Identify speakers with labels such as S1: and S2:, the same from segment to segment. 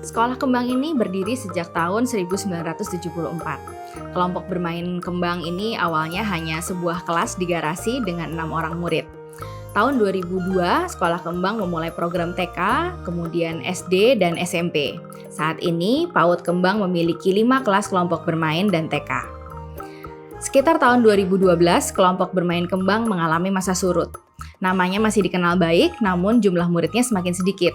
S1: Sekolah kembang ini berdiri sejak tahun 1974. Kelompok bermain kembang ini awalnya hanya sebuah kelas di garasi dengan 6 orang murid. Tahun 2002, Sekolah Kembang memulai program TK, kemudian SD dan SMP. Saat ini, PAUD Kembang memiliki 5 kelas kelompok bermain dan TK. Sekitar tahun 2012, kelompok bermain kembang mengalami masa surut. Namanya masih dikenal baik, namun jumlah muridnya semakin sedikit.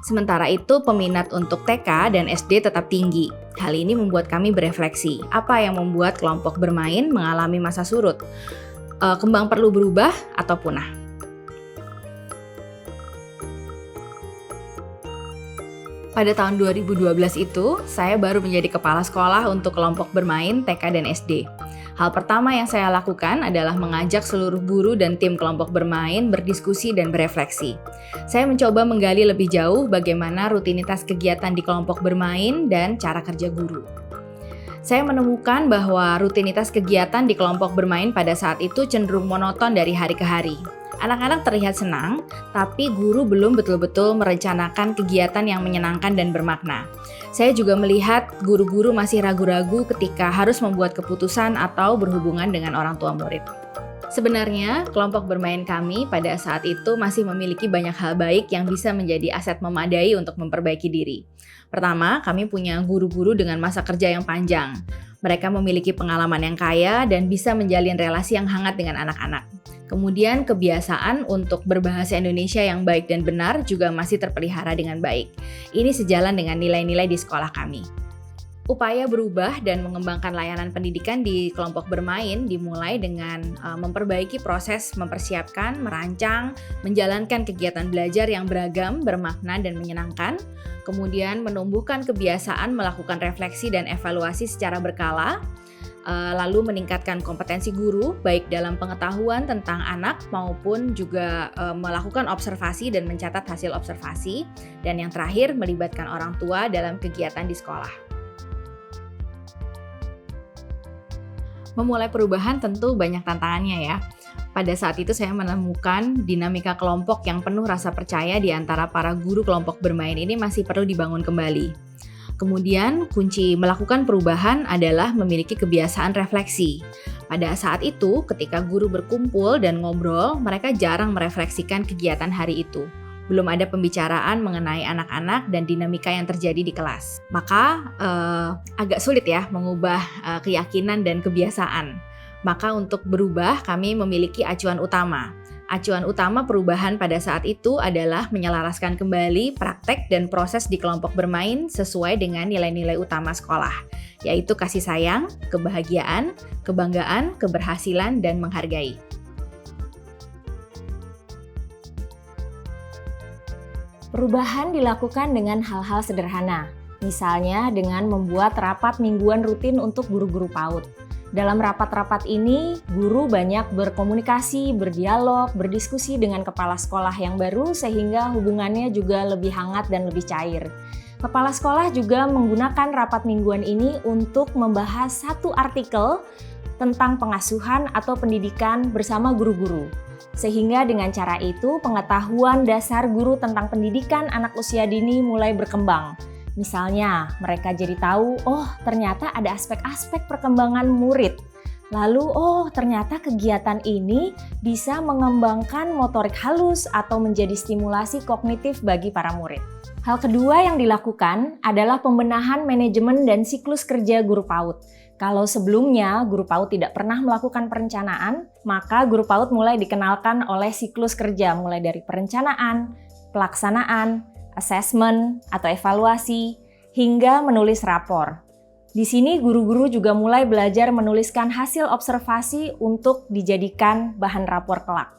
S1: Sementara itu, peminat untuk TK dan SD tetap tinggi. Hal ini membuat kami berefleksi, apa yang membuat kelompok bermain mengalami masa surut? Kembang perlu berubah atau punah? Pada tahun 2012 itu, saya baru menjadi kepala sekolah untuk kelompok bermain TK dan SD. Hal pertama yang saya lakukan adalah mengajak seluruh guru dan tim kelompok bermain berdiskusi dan berefleksi. Saya mencoba menggali lebih jauh bagaimana rutinitas kegiatan di kelompok bermain dan cara kerja guru. Saya menemukan bahwa rutinitas kegiatan di kelompok bermain pada saat itu cenderung monoton dari hari ke hari. Anak-anak terlihat senang, tapi guru belum betul-betul merencanakan kegiatan yang menyenangkan dan bermakna. Saya juga melihat guru-guru masih ragu-ragu ketika harus membuat keputusan atau berhubungan dengan orang tua murid. Sebenarnya, kelompok bermain kami pada saat itu masih memiliki banyak hal baik yang bisa menjadi aset memadai untuk memperbaiki diri. Pertama, kami punya guru-guru dengan masa kerja yang panjang. Mereka memiliki pengalaman yang kaya dan bisa menjalin relasi yang hangat dengan anak-anak. Kemudian kebiasaan untuk berbahasa Indonesia yang baik dan benar juga masih terpelihara dengan baik. Ini sejalan dengan nilai-nilai di sekolah kami. Upaya berubah dan mengembangkan layanan pendidikan di kelompok bermain dimulai dengan memperbaiki proses mempersiapkan, merancang, menjalankan kegiatan belajar yang beragam, bermakna, dan menyenangkan. Kemudian menumbuhkan kebiasaan melakukan refleksi dan evaluasi secara berkala. Lalu meningkatkan kompetensi guru baik dalam pengetahuan tentang anak maupun juga melakukan observasi dan mencatat hasil observasi, dan yang terakhir melibatkan orang tua dalam kegiatan di sekolah. Memulai perubahan tentu banyak tantangannya ya. Pada saat itu saya menemukan dinamika kelompok yang penuh rasa percaya di antara para guru kelompok bermain ini masih perlu dibangun kembali. Kemudian, kunci melakukan perubahan adalah memiliki kebiasaan refleksi. Pada saat itu, ketika guru berkumpul dan ngobrol, mereka jarang merefleksikan kegiatan hari itu. Belum ada pembicaraan mengenai anak-anak dan dinamika yang terjadi di kelas. Maka, agak sulit ya mengubah keyakinan dan kebiasaan. Maka untuk berubah, kami memiliki acuan utama. Acuan utama perubahan pada saat itu adalah menyelaraskan kembali praktek dan proses di kelompok bermain sesuai dengan nilai-nilai utama sekolah, yaitu kasih sayang, kebahagiaan, kebanggaan, keberhasilan, dan menghargai.
S2: Perubahan dilakukan dengan hal-hal sederhana, misalnya dengan membuat rapat mingguan rutin untuk guru-guru PAUD. Dalam rapat-rapat ini, guru banyak berkomunikasi, berdialog, berdiskusi dengan kepala sekolah yang baru sehingga hubungannya juga lebih hangat dan lebih cair. Kepala sekolah juga menggunakan rapat mingguan ini untuk membahas satu artikel tentang pengasuhan atau pendidikan bersama guru-guru. Sehingga dengan cara itu, pengetahuan dasar guru tentang pendidikan anak usia dini mulai berkembang. Misalnya, mereka jadi tahu, ternyata ada aspek-aspek perkembangan murid. Lalu, ternyata kegiatan ini bisa mengembangkan motorik halus atau menjadi stimulasi kognitif bagi para murid. Hal kedua yang dilakukan adalah pembenahan manajemen dan siklus kerja guru PAUD. Kalau sebelumnya guru PAUD tidak pernah melakukan perencanaan, maka guru PAUD mulai dikenalkan oleh siklus kerja mulai dari perencanaan, pelaksanaan, asesmen atau evaluasi, hingga menulis rapor. Di sini guru-guru juga mulai belajar menuliskan hasil observasi untuk dijadikan bahan rapor kelak.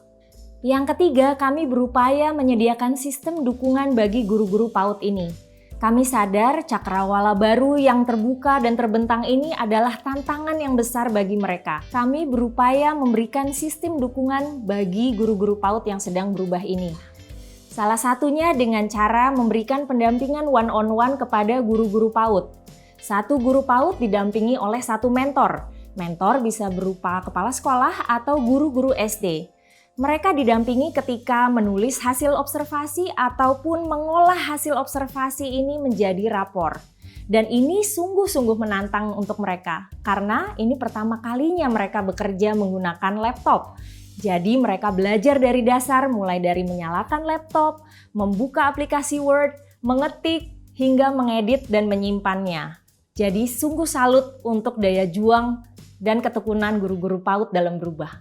S2: Yang ketiga, kami berupaya menyediakan sistem dukungan bagi guru-guru PAUD ini. Kami sadar cakrawala baru yang terbuka dan terbentang ini adalah tantangan yang besar bagi mereka. Kami berupaya memberikan sistem dukungan bagi guru-guru PAUD yang sedang berubah ini. Salah satunya dengan cara memberikan pendampingan one-on-one kepada guru-guru PAUD. Satu guru PAUD didampingi oleh satu mentor. Mentor bisa berupa kepala sekolah atau guru-guru SD. Mereka didampingi ketika menulis hasil observasi ataupun mengolah hasil observasi ini menjadi rapor. Dan ini sungguh-sungguh menantang untuk mereka, karena ini pertama kalinya mereka bekerja menggunakan laptop. Jadi mereka belajar dari dasar, mulai dari menyalakan laptop, membuka aplikasi Word, mengetik, hingga mengedit dan menyimpannya. Jadi sungguh salut untuk daya juang dan ketekunan guru-guru PAUD dalam berubah.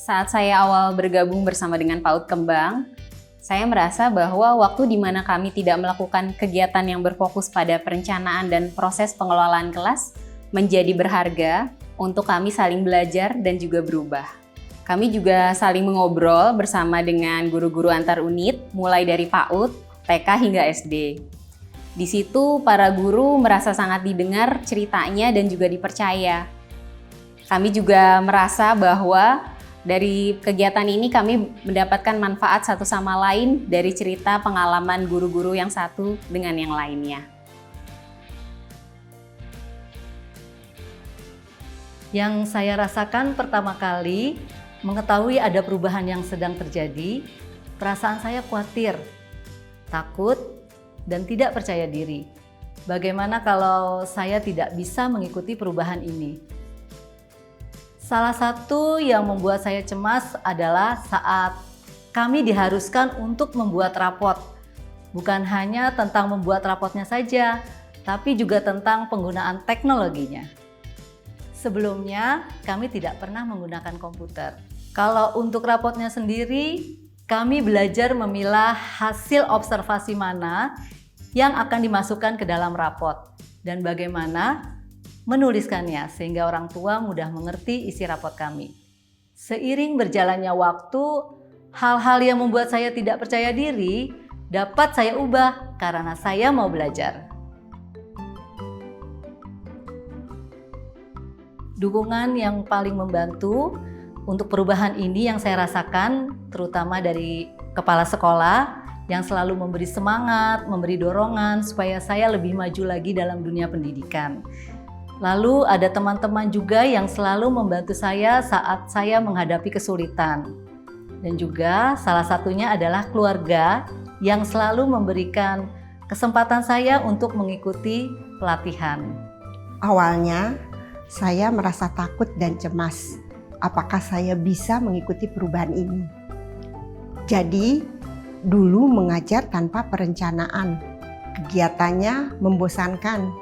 S3: Saat saya awal bergabung bersama dengan PAUD Kembang, saya merasa bahwa waktu di mana kami tidak melakukan kegiatan yang berfokus pada perencanaan dan proses pengelolaan kelas menjadi berharga untuk kami saling belajar dan juga berubah. Kami juga saling mengobrol bersama dengan guru-guru antar unit, mulai dari PAUD, TK hingga SD. Di situ para guru merasa sangat didengar ceritanya dan juga dipercaya. Kami juga merasa bahwa dari kegiatan ini kami mendapatkan manfaat satu sama lain dari cerita pengalaman guru-guru yang satu dengan yang lainnya.
S4: Yang saya rasakan pertama kali mengetahui ada perubahan yang sedang terjadi, perasaan saya khawatir, takut, dan tidak percaya diri. Bagaimana kalau saya tidak bisa mengikuti perubahan ini? Salah satu yang membuat saya cemas adalah saat kami diharuskan untuk membuat rapot. Bukan hanya tentang membuat rapotnya saja, tapi juga tentang penggunaan teknologinya. Sebelumnya, kami tidak pernah menggunakan komputer. Kalau untuk rapotnya sendiri, kami belajar memilah hasil observasi mana yang akan dimasukkan ke dalam rapot dan bagaimana menuliskannya sehingga orang tua mudah mengerti isi rapot kami. Seiring berjalannya waktu, hal-hal yang membuat saya tidak percaya diri dapat saya ubah karena saya mau belajar. Dukungan yang paling membantu untuk perubahan ini yang saya rasakan terutama dari kepala sekolah yang selalu memberi semangat, memberi dorongan supaya saya lebih maju lagi dalam dunia pendidikan. Lalu ada teman-teman juga yang selalu membantu saya saat saya menghadapi kesulitan. Dan juga salah satunya adalah keluarga yang selalu memberikan kesempatan saya untuk mengikuti pelatihan.
S5: Awalnya saya merasa takut dan cemas. Apakah saya bisa mengikuti perubahan ini? Jadi dulu mengajar tanpa perencanaan. Kegiatannya membosankan.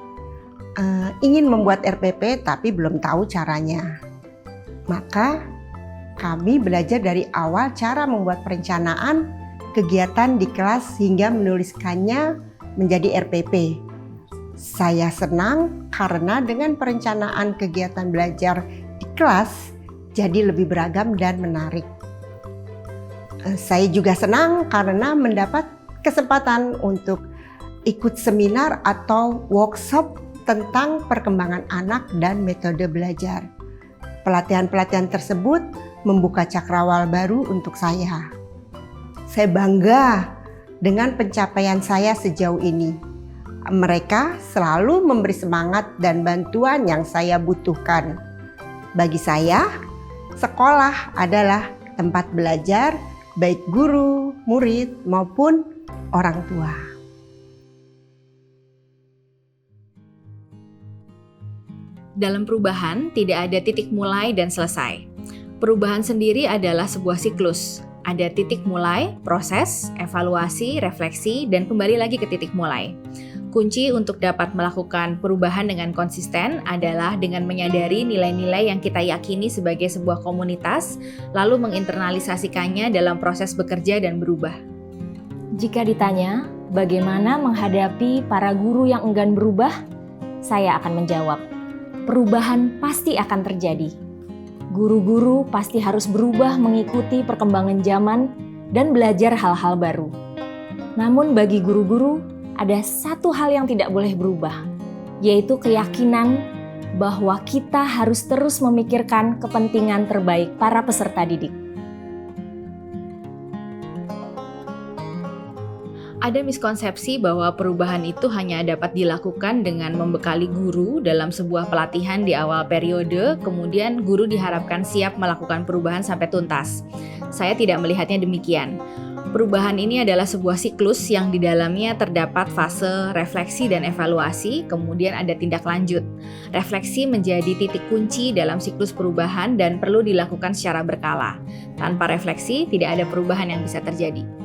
S5: Ingin membuat RPP tapi belum tahu caranya. Maka kami belajar dari awal cara membuat perencanaan kegiatan di kelas hingga menuliskannya menjadi RPP. Saya senang karena dengan perencanaan kegiatan belajar di kelas jadi lebih beragam dan menarik. Saya juga senang karena mendapat kesempatan untuk ikut seminar atau workshop tentang perkembangan anak dan metode belajar. Pelatihan-pelatihan tersebut membuka cakrawala baru untuk saya. Saya bangga dengan pencapaian saya sejauh ini. Mereka selalu memberi semangat dan bantuan yang saya butuhkan. Bagi saya, sekolah adalah tempat belajar baik guru, murid, maupun orang tua.
S1: Dalam perubahan, tidak ada titik mulai dan selesai. Perubahan sendiri adalah sebuah siklus. Ada titik mulai, proses, evaluasi, refleksi, dan kembali lagi ke titik mulai. Kunci untuk dapat melakukan perubahan dengan konsisten adalah dengan menyadari nilai-nilai yang kita yakini sebagai sebuah komunitas, lalu menginternalisasikannya dalam proses bekerja dan berubah.
S2: Jika ditanya, bagaimana menghadapi para guru yang enggan berubah? Saya akan menjawab, perubahan pasti akan terjadi. Guru-guru pasti harus berubah mengikuti perkembangan zaman dan belajar hal-hal baru. Namun bagi guru-guru, ada satu hal yang tidak boleh berubah, yaitu keyakinan bahwa kita harus terus memikirkan kepentingan terbaik para peserta didik.
S1: Ada miskonsepsi bahwa perubahan itu hanya dapat dilakukan dengan membekali guru dalam sebuah pelatihan di awal periode, kemudian guru diharapkan siap melakukan perubahan sampai tuntas. Saya tidak melihatnya demikian. Perubahan ini adalah sebuah siklus yang di dalamnya terdapat fase refleksi dan evaluasi, kemudian ada tindak lanjut. Refleksi menjadi titik kunci dalam siklus perubahan dan perlu dilakukan secara berkala. Tanpa refleksi, tidak ada perubahan yang bisa terjadi.